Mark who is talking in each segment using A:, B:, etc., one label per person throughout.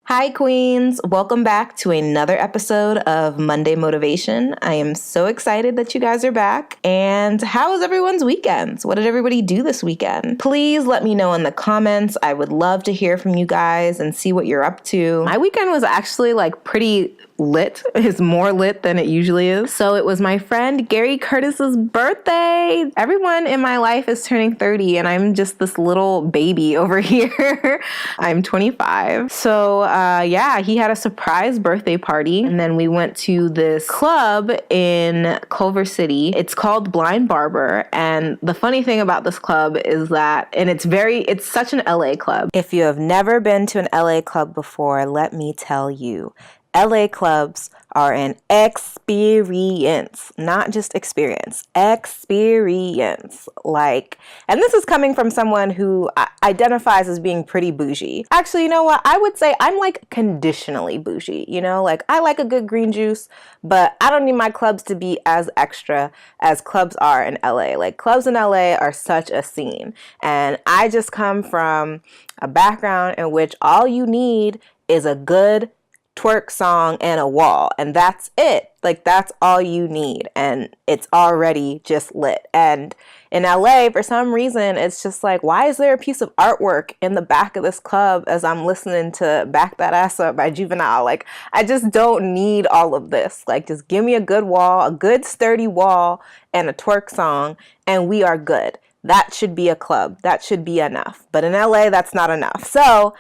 A: Hi, Queens. Welcome back to another episode of Monday Motivation. I am so excited that you guys are back. And how was everyone's weekends? What did everybody do this weekend? Please let me know in the comments. I would love to hear from you guys and see what you're up to. My weekend was actually pretty lit. It's more lit than it usually is. So it was my friend Gary Curtis's birthday. Everyone in my life is turning 30 and I'm just this little baby over here. I'm 25. So he had a surprise birthday party, and then we went to this club in Culver City. It's called Blind Barber, and the funny thing about this club is that, and it's such an LA club. If you have never been to an LA club before, let me tell you, LA clubs are an experience, not just experience, experience. And this is coming from someone who identifies as being pretty bougie. Actually, you know what? I would say I'm conditionally bougie, I like a good green juice, but I don't need my clubs to be as extra as clubs are in LA. Clubs in LA are such a scene. And I just come from a background in which all you need is a good twerk song and a wall, and that's it. That's all you need, and it's already just lit. And in LA, for some reason, it's just why is there a piece of artwork in the back of this club as I'm listening to Back That Ass Up by Juvenile? I just don't need all of this. Just give me a good wall, a good sturdy wall, and a twerk song, and we are good. That should be a club. That should be enough. But in LA, that's not enough. So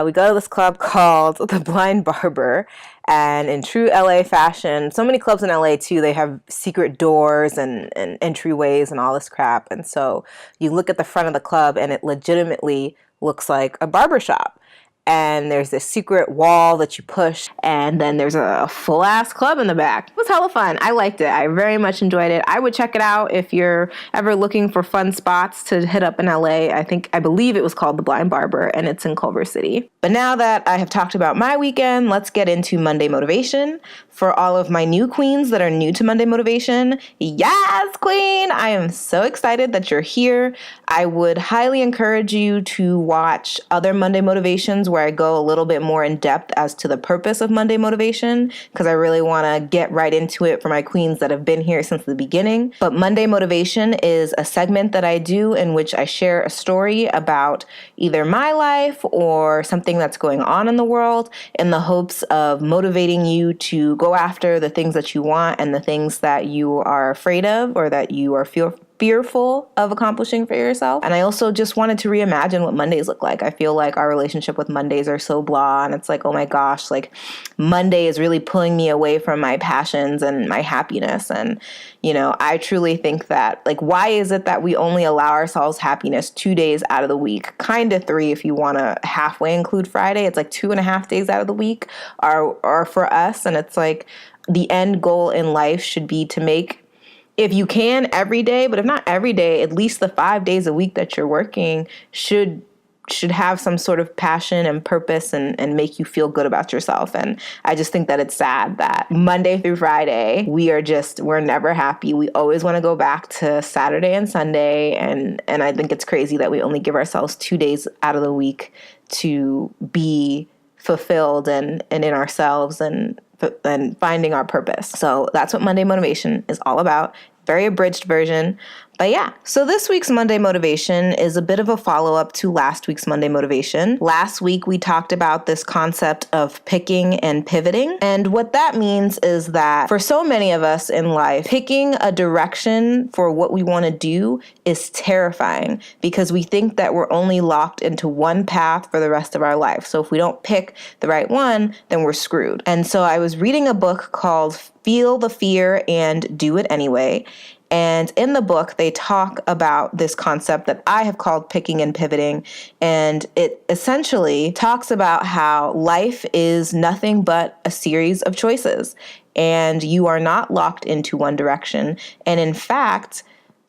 A: we go to this club called the Blind Barber. And in true LA fashion, so many clubs in LA too, they have secret doors and entryways and all this crap. And so you look at the front of the club and it legitimately looks like a barbershop. And there's this secret wall that you push, and then there's a full-ass club in the back. It was hella fun. I liked it. I very much enjoyed it. I would check it out if you're ever looking for fun spots to hit up in LA. I believe it was called The Blind Barber, and it's in Culver City. But now that I have talked about my weekend, let's get into Monday Motivation. For all of my new queens that are new to Monday Motivation, yes, queen! I am so excited that you're here. I would highly encourage you to watch other Monday Motivations where I go a little bit more in depth as to the purpose of Monday Motivation, because I really want to get right into it for my queens that have been here since the beginning. But Monday Motivation is a segment that I do in which I share a story about either my life or something that's going on in the world in the hopes of motivating you to go after the things that you want and the things that you are afraid of or that you are fearful of accomplishing for yourself. And I also just wanted to reimagine what Mondays look like. I feel like our relationship with Mondays are so blah, and it's oh my gosh, Monday is really pulling me away from my passions and my happiness. And, I truly think that, why is it that we only allow ourselves happiness 2 days out of the week? Kind of 3 if you want to halfway include Friday. It's 2.5 days out of the week are for us. And it's the end goal in life should be to make, if you can, every day, but if not every day, at least the 5 days a week that you're working should have some sort of passion and purpose and make you feel good about yourself. And I just think that it's sad that Monday through Friday, we're never happy. We always want to go back to Saturday and Sunday. And I think it's crazy that we only give ourselves 2 days out of the week to be fulfilled and in ourselves and finding our purpose. So that's what Monday Motivation is all about. Very abridged version. But yeah, so this week's Monday Motivation is a bit of a follow-up to last week's Monday Motivation. Last week, we talked about this concept of picking and pivoting. And what that means is that for so many of us in life, picking a direction for what we want to do is terrifying because we think that we're only locked into one path for the rest of our life. So if we don't pick the right one, then we're screwed. And so I was reading a book called Feel the Fear and Do It Anyway. And in the book, they talk about this concept that I have called picking and pivoting. And it essentially talks about how life is nothing but a series of choices. And you are not locked into one direction. And in fact,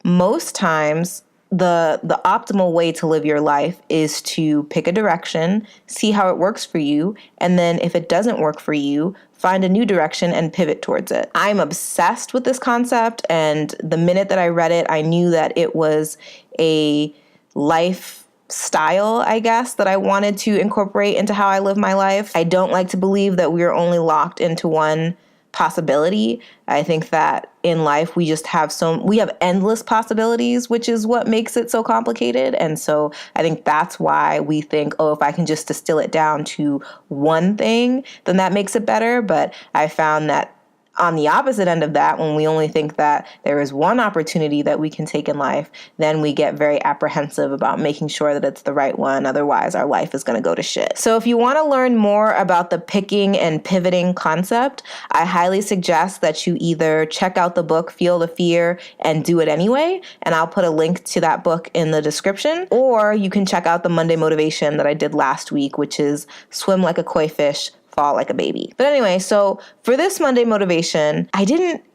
A: most times, the optimal way to live your life is to pick a direction, see how it works for you, and then if it doesn't work for you, find a new direction and pivot towards it. I'm obsessed with this concept, and the minute that I read it, I knew that it was a life style, I guess, that I wanted to incorporate into how I live my life. I don't like to believe that we are only locked into one possibility. I think that in life we just have we have endless possibilities, which is what makes it so complicated. And so I think that's why we think, oh, if I can just distill it down to one thing, then that makes it better. But I found that on the opposite end of that, when we only think that there is one opportunity that we can take in life, then we get very apprehensive about making sure that it's the right one. Otherwise, our life is going to go to shit. So if you want to learn more about the picking and pivoting concept, I highly suggest that you either check out the book, Feel the Fear and Do It Anyway, and I'll put a link to that book in the description, or you can check out the Monday motivation that I did last week, which is Swim Like a Koi Fish, Fall Like a Baby. But anyway, so for this Monday motivation,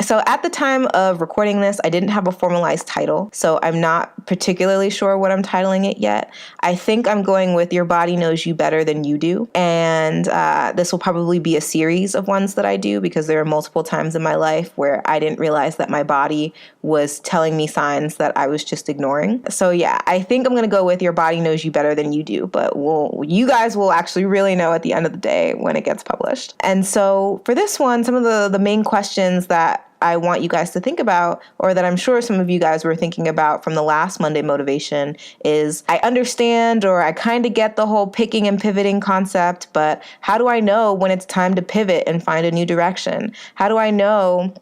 A: so at the time of recording this, I didn't have a formalized title. So I'm not particularly sure what I'm titling it yet. I think I'm going with Your Body Knows You Better Than You Do. And this will probably be a series of ones that I do, because there are multiple times in my life where I didn't realize that my body was telling me signs that I was just ignoring. So yeah, I think I'm going to go with Your Body Knows You Better Than You Do, but you guys will actually really know at the end of the day when it gets published. And so for this one, some of the main questions that I want you guys to think about, or that I'm sure some of you guys were thinking about from the last Monday motivation, is I understand, or I kind of get the whole picking and pivoting concept, but how do I know when it's time to pivot and find a new direction? How do I know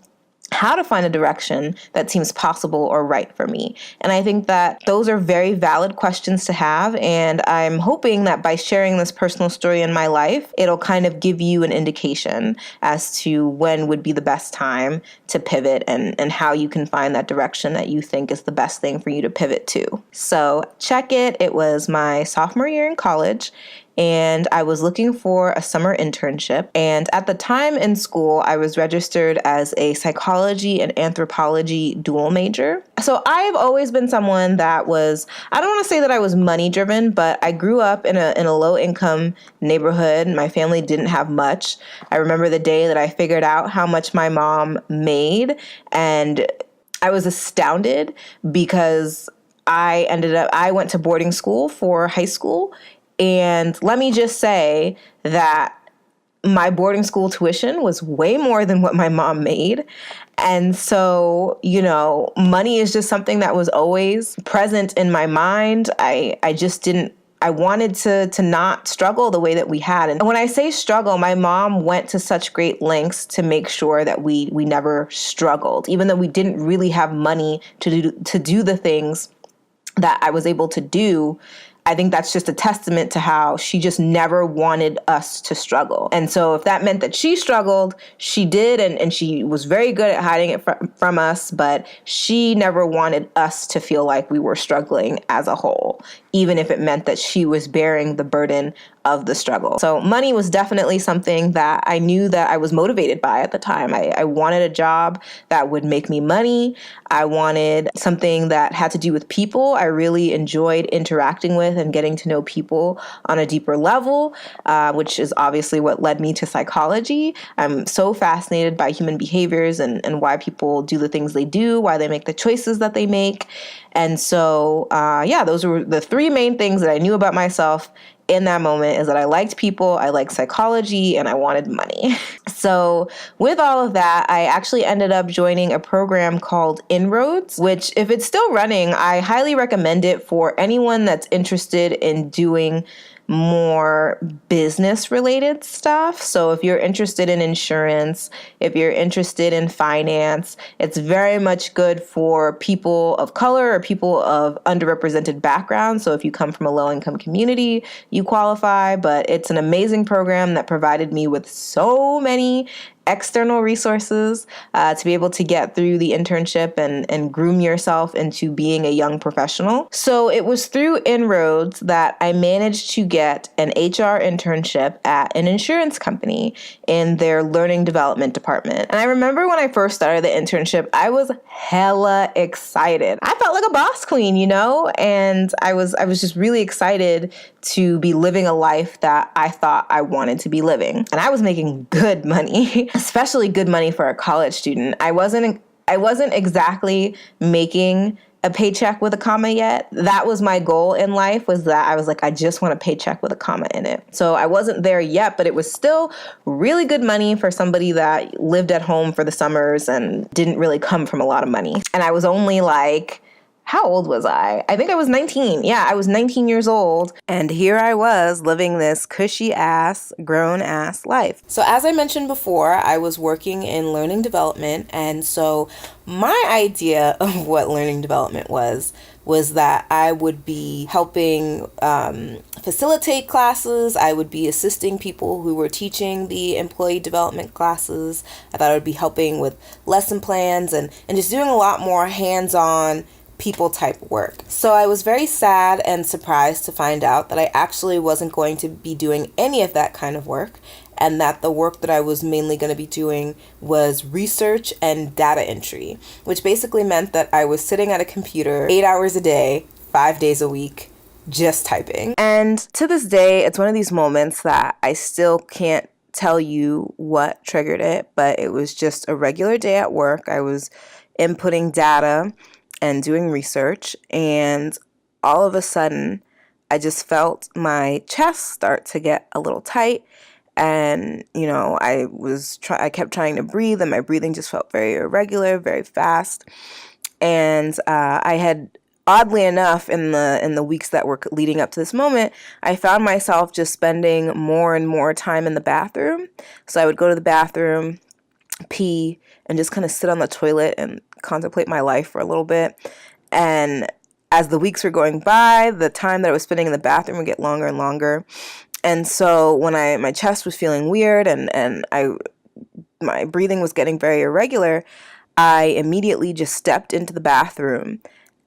A: how to find a direction that seems possible or right for me? And I think that those are very valid questions to have. And I'm hoping that by sharing this personal story in my life, it'll kind of give you an indication as to when would be the best time to pivot, and how you can find that direction that you think is the best thing for you to pivot to. So check it. It was my sophomore year in college, and I was looking for a summer internship. And at the time in school, I was registered as a psychology and anthropology dual major. So I've always been someone that was, I don't want to say that I was money driven, but I grew up in a low income neighborhood. My family didn't have much. I remember the day that I figured out how much my mom made, and I was astounded because I went to boarding school for high school. And let me just say that my boarding school tuition was way more than what my mom made. And so, money is just something that was always present in my mind. I wanted to not struggle the way that we had. And when I say struggle, my mom went to such great lengths to make sure that we never struggled, even though we didn't really have money to do the things that I was able to do. I think that's just a testament to how she just never wanted us to struggle. And so if that meant that she struggled, she did, and she was very good at hiding it from us, but she never wanted us to feel like we were struggling as a whole, even if it meant that she was bearing the burden of the struggle. So money was definitely something that I knew that I was motivated by at the time. I wanted a job that would make me money. I wanted something that had to do with people. I really enjoyed interacting with and getting to know people on a deeper level, which is obviously what led me to psychology. I'm so fascinated by human behaviors and why people do the things they do, why they make the choices that they make. And so, those were the three main things that I knew about myself in that moment, is that I liked people, I liked psychology, and I wanted money. So with all of that, I actually ended up joining a program called Inroads, which, if it's still running, I highly recommend it for anyone that's interested in doing more business related stuff. So if you're interested in insurance, if you're interested in finance, it's very much good for people of color or people of underrepresented backgrounds. So if you come from a low income community, you qualify, but it's an amazing program that provided me with so many external resources to be able to get through the internship and groom yourself into being a young professional. So it was through Inroads that I managed to get an HR internship at an insurance company in their learning development department. And I remember when I first started the internship, I was hella excited. I felt like a boss queen, and I was just really excited to be living a life that I thought I wanted to be living. And I was making good money, especially good money for a college student. I wasn't exactly making a paycheck with a comma yet. That was my goal in life, was that I was like, I just want a paycheck with a comma in it. So I wasn't there yet, but it was still really good money for somebody that lived at home for the summers and didn't really come from a lot of money. And I was only like, how old was I? I think I was 19. Yeah, I was 19 years old. And here I was living this cushy ass, grown ass life. So as I mentioned before, I was working in learning development. And so my idea of what learning development was that I would be helping facilitate classes. I would be assisting people who were teaching the employee development classes. I thought I would be helping with lesson plans and just doing a lot more hands-on people type work. So I was very sad and surprised to find out that I actually wasn't going to be doing any of that kind of work, and that the work that I was mainly going to be doing was research and data entry, which basically meant that I was sitting at a computer 8 hours a day, 5 days a week, just typing. And to this day, it's one of these moments that I still can't tell you what triggered it, but it was just a regular day at work. I was inputting data and doing research, and all of a sudden I just felt my chest start to get a little tight, and I kept trying to breathe, and my breathing just felt very irregular, very fast. And I had, oddly enough, in the weeks that were leading up to this moment, I found myself just spending more and more time in the bathroom. So I would go to the bathroom, pee, and just kind of sit on the toilet and contemplate my life for a little bit. And as the weeks were going by, the time that I was spending in the bathroom would get longer and longer. And so when my chest was feeling weird and my breathing was getting very irregular, I immediately just stepped into the bathroom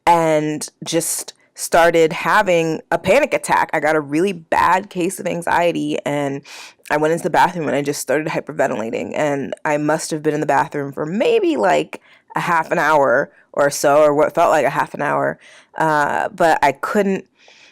A: and just started having a panic attack. I got a really bad case of anxiety, and I went into the bathroom and I just started hyperventilating. And I must have been in the bathroom for maybe like a half an hour or so, or what felt like a half an hour. But I couldn't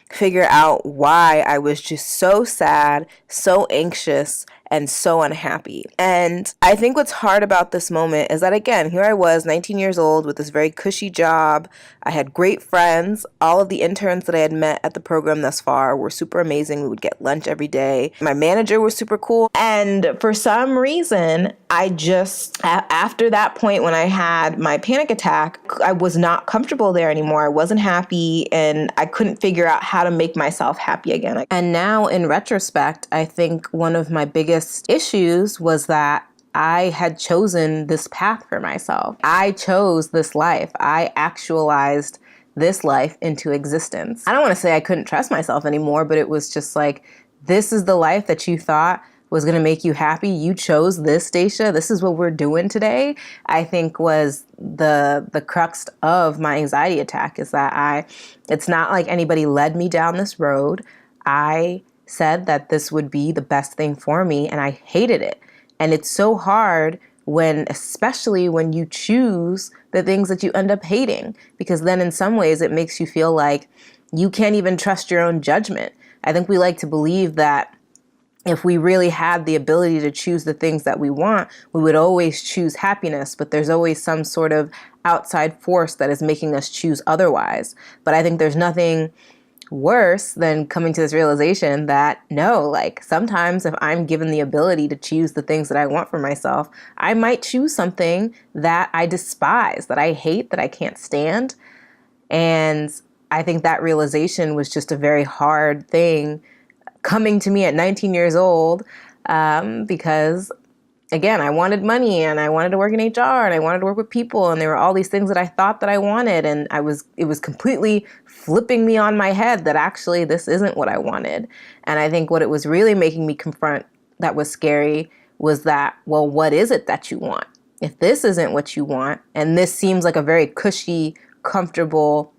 A: figure out why I was just so sad, so anxious, and so unhappy. And I think what's hard about this moment is that, again, here I was, 19 years old, with this very cushy job. I had great friends. All of the interns that I had met at the program thus far were super amazing. We would get lunch every day. My manager was super cool. And for some reason, I just, after that point when I had my panic attack, I was not comfortable there anymore. I wasn't happy, and I couldn't figure out how to make myself happy again. And now, in retrospect, I think one of my biggest issues was that I had chosen this path for myself. I chose this life. I actualized this life into existence. I don't want to say I couldn't trust myself anymore, but it was just like, this is the life that you thought was going to make you happy. You chose this, Daysha. This is what we're doing today. I think was the crux of my anxiety attack, is that it's not like anybody led me down this road. I said that this would be the best thing for me, and I hated it. And it's so hard especially when you choose the things that you end up hating, because then in some ways it makes you feel like you can't even trust your own judgment. I think we like to believe that if we really had the ability to choose the things that we want, we would always choose happiness, but there's always some sort of outside force that is making us choose otherwise. But I think there's nothing worse than coming to this realization that no, like sometimes if I'm given the ability to choose the things that I want for myself, I might choose something that I despise, that I hate, that I can't stand. And I think that realization was just a very hard thing coming to me at 19 years old, because again, I wanted money, and I wanted to work in HR, and I wanted to work with people, and there were all these things that I thought that I wanted, and it was completely flipping me on my head that actually this isn't what I wanted. And I think what it was really making me confront that was scary was that, well, what is it that you want? If this isn't what you want, and this seems like a very cushy, comfortable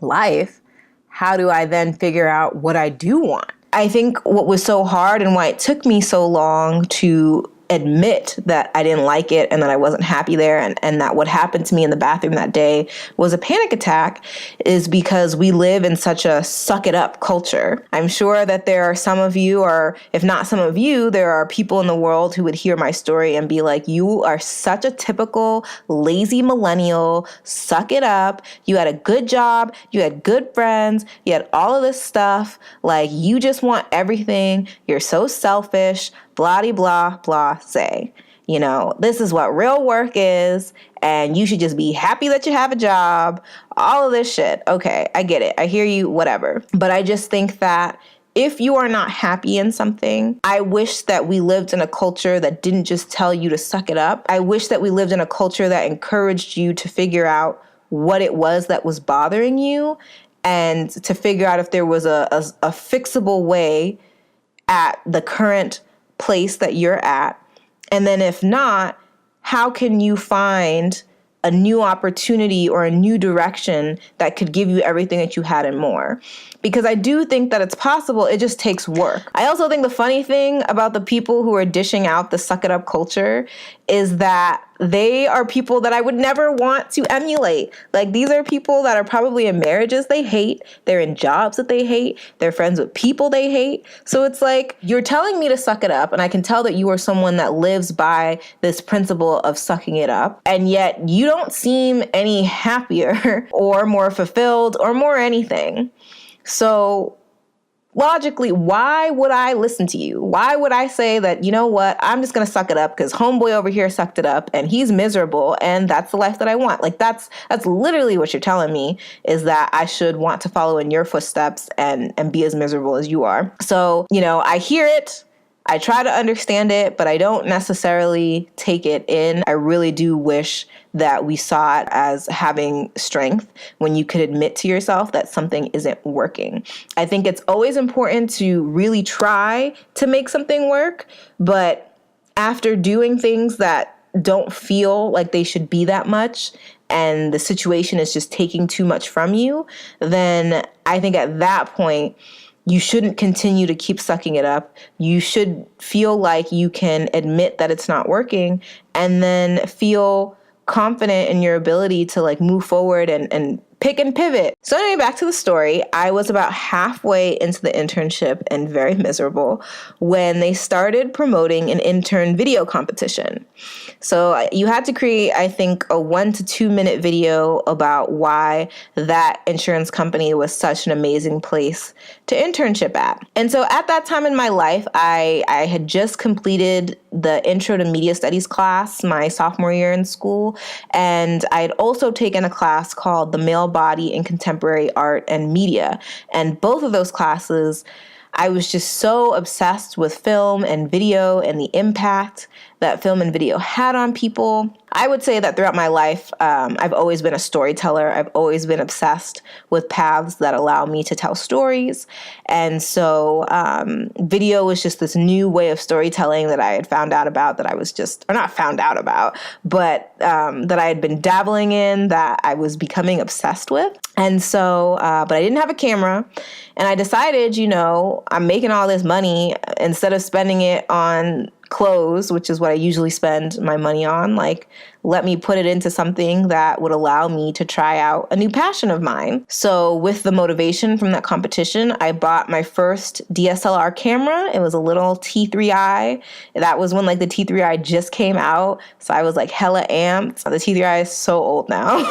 A: life, how do I then figure out what I do want? I think what was so hard and why it took me so long to admit that I didn't like it and that I wasn't happy there and that what happened to me in the bathroom that day was a panic attack is because we live in such a suck it up culture. I'm sure that there are some of you, or if not some of you, there are people in the world who would hear my story and be like, you are such a typical lazy millennial, suck it up. You had a good job. You had good friends. You had all of this stuff. Like, you just want everything. You're so selfish. Blah, blah, blah, say. You know, this is what real work is, and you should just be happy that you have a job. All of this shit. Okay, I get it. I hear you, whatever. But I just think that if you are not happy in something, I wish that we lived in a culture that didn't just tell you to suck it up. I wish that we lived in a culture that encouraged you to figure out what it was that was bothering you and to figure out if there was a fixable way at the current place that you're at. And then if not, how can you find a new opportunity or a new direction that could give you everything that you had and more? Because I do think that it's possible. It just takes work. I also think the funny thing about the people who are dishing out the suck it up culture is that they are people that I would never want to emulate. Like, these are people that are probably in marriages they hate. They're in jobs that they hate. They're friends with people they hate. So it's like, you're telling me to suck it up, and I can tell that you are someone that lives by this principle of sucking it up, and yet you don't seem any happier or more fulfilled or more anything. So logically, why would I listen to you? Why would I say that, you know what, I'm just going to suck it up because homeboy over here sucked it up and he's miserable and that's the life that I want? Like, that's literally what you're telling me, is that I should want to follow in your footsteps and be as miserable as you are. So, you know, I hear it. I try to understand it, but I don't necessarily take it in. I really do wish that we saw it as having strength when you could admit to yourself that something isn't working. I think it's always important to really try to make something work, but after doing things that don't feel like they should be that much, and the situation is just taking too much from you, then I think at that point, you shouldn't continue to keep sucking it up. You should feel like you can admit that it's not working and then feel confident in your ability to like move forward and pick and pivot. So anyway, back to the story. I was about halfway into the internship and very miserable when they started promoting an intern video competition. So you had to create, I think, a 1 to 2 minute video about why that insurance company was such an amazing place to internship at. And so at that time in my life, I had just completed the Intro to Media Studies class my sophomore year in school. And I had also taken a class called The Male Body in Contemporary Art and Media. And both of those classes, I was just so obsessed with film and video and the impact that film and video had on people. I would say that throughout my life, I've always been a storyteller. I've always been obsessed with paths that allow me to tell stories. And so video was just this new way of storytelling that I had found out about, that I was just, or not found out about, but that I had been dabbling in, that I was becoming obsessed with. And so, but I didn't have a camera. And I decided, you know, I'm making all this money, instead of spending it on clothes, which is what I usually spend my money on, like, let me put it into something that would allow me to try out a new passion of mine. So with the motivation from that competition, I bought my first DSLR camera. It was a little T3i. That was when like the T3i just came out. So I was like hella amped. The T3i is so old now.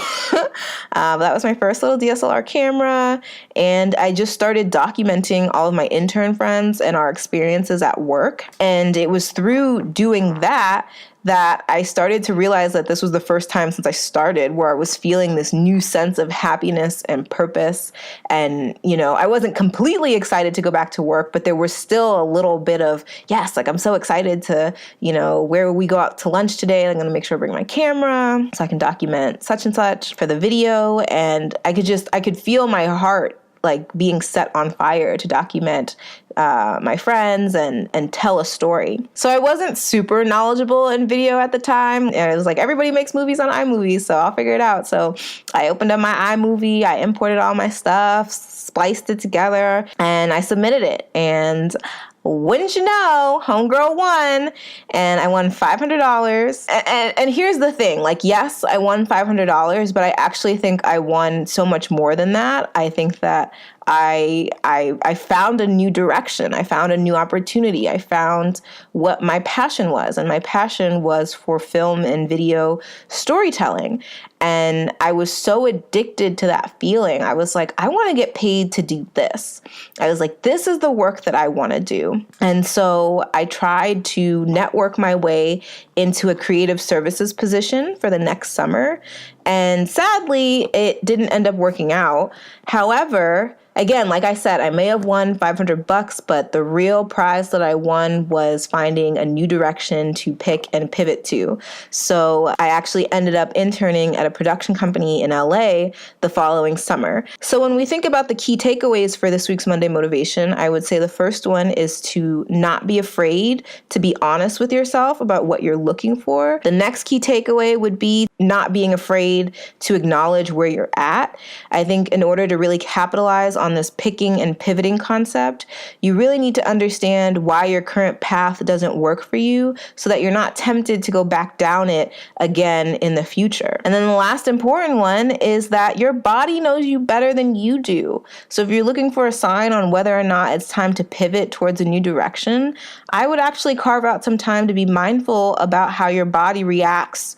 A: That was my first little DSLR camera. And I just started documenting all of my intern friends and our experiences at work. And it was through doing that I started to realize that this was the first time since I started where I was feeling this new sense of happiness and purpose. And, you know, I wasn't completely excited to go back to work, but there was still a little bit of, yes, like I'm so excited to, you know, where we go out to lunch today, I'm going to make sure I bring my camera so I can document such and such for the video. And I could feel my heart like being set on fire to document my friends and tell a story. So I wasn't super knowledgeable in video at the time. And it was like, everybody makes movies on iMovie, so I'll figure it out. So I opened up my iMovie, I imported all my stuff, spliced it together, and I submitted it. And Wouldn't you know, homegirl won, and I won $500. And here's the thing, like, yes, I won $500, but I actually think I won so much more than that. I think that I found a new direction. I found a new opportunity. I found what my passion was, and my passion was for film and video storytelling. And I was so addicted to that feeling. I was like, I want to get paid to do this. I was like, this is the work that I want to do. And so I tried to network my way into a creative services position for the next summer. And sadly, it didn't end up working out. However, again, like I said, I may have won $500, but the real prize that I won was finding a new direction to pick and pivot to. So I actually ended up interning at a production company in LA the following summer. So when we think about the key takeaways for this week's Monday Motivation, I would say the first one is to not be afraid to be honest with yourself about what you're looking for. The next key takeaway would be not being afraid to acknowledge where you're at. I think in order to really capitalize on this picking and pivoting concept, you really need to understand why your current path doesn't work for you so that you're not tempted to go back down it again in the future. And then the last important one is that your body knows you better than you do. So if you're looking for a sign on whether or not it's time to pivot towards a new direction, I would actually carve out some time to be mindful about how your body reacts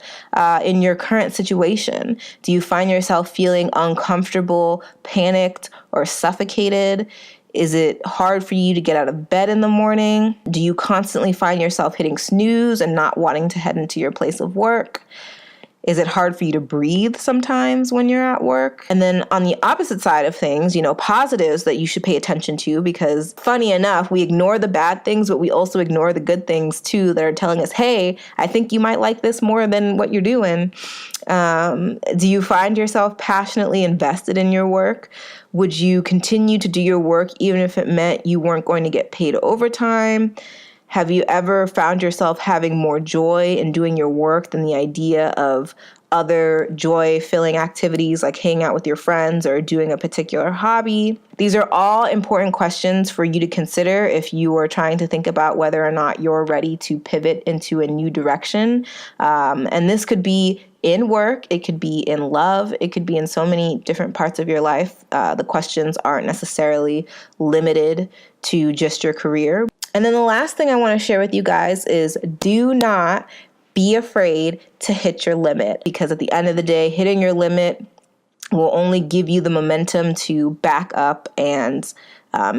A: in your current situation. Do you find yourself feeling uncomfortable, panicked, or suffocated? Is it hard for you to get out of bed in the morning? Do you constantly find yourself hitting snooze and not wanting to head into your place of work? Is it hard for you to breathe sometimes when you're at work? And then on the opposite side of things, positives that you should pay attention to, because funny enough, we ignore the bad things, but we also ignore the good things too that are telling us, hey, I think you might like this more than what you're doing. Do you find yourself passionately invested in your work? Would you continue to do your work even if it meant you weren't going to get paid overtime? Have you ever found yourself having more joy in doing your work than the idea of other joy-filling activities like hanging out with your friends or doing a particular hobby? These are all important questions for you to consider if you are trying to think about whether or not you're ready to pivot into a new direction. And this could be in work, it could be in love, it could be in so many different parts of your life. The questions aren't necessarily limited to just your career. And then the last thing I want to share with you guys is do not be afraid to hit your limit, because at the end of the day, hitting your limit will only give you the momentum to back up and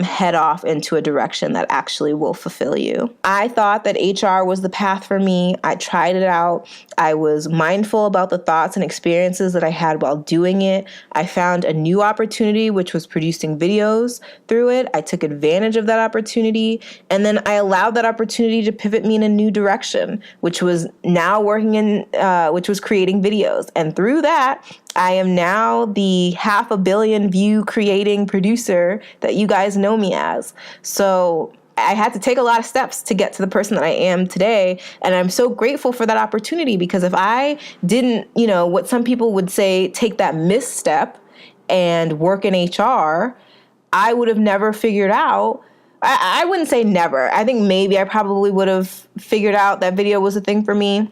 A: head off into a direction that actually will fulfill you. I thought that HR was the path for me. I tried it out. I was mindful about the thoughts and experiences that I had while doing it. I found a new opportunity, which was producing videos through it. I took advantage of that opportunity, and then I allowed that opportunity to pivot me in a new direction, which was now which was creating videos. And through that, I am now the 500 million view creating producer that you guys know me as. So I had to take a lot of steps to get to the person that I am today. And I'm so grateful for that opportunity, because if I didn't, what some people would say, take that misstep and work in HR, I would have never figured out. I wouldn't say never. I think maybe I probably would have figured out that video was a thing for me.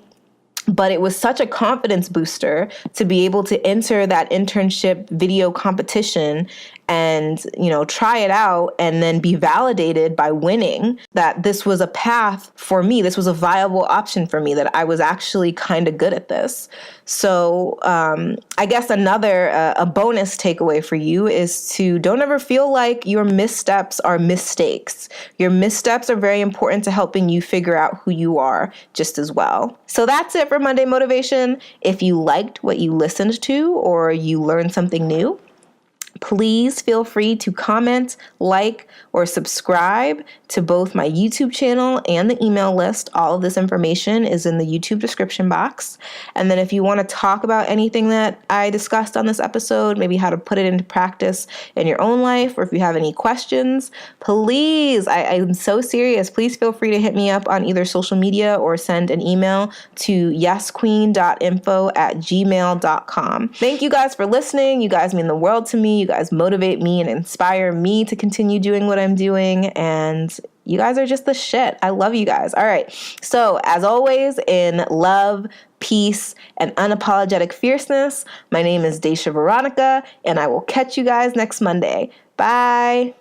A: But it was such a confidence booster to be able to enter that internship video competition and, try it out and then be validated by winning that this was a path for me. This was a viable option for me, that I was actually kind of good at this. So I guess a bonus takeaway for you is to don't ever feel like your missteps are mistakes. Your missteps are very important to helping you figure out who you are just as well. So that's it for Monday Motivation. If you liked what you listened to or you learned something new, please feel free to comment, like, or subscribe to both my YouTube channel and the email list. All of this information is in the YouTube description box. And then if you want to talk about anything that I discussed on this episode, maybe how to put it into practice in your own life, or if you have any questions, please, I'm so serious. Please feel free to hit me up on either social media or send an email to yesqueen.info@gmail.com. Thank you guys for listening. You guys mean the world to me. You guys motivate me and inspire me to continue doing what I'm doing. And You guys are just the shit. I love you guys. All right. So, as always, in love, peace, and unapologetic fierceness, my name is Daysha Veronica, and I will catch you guys next Monday. Bye.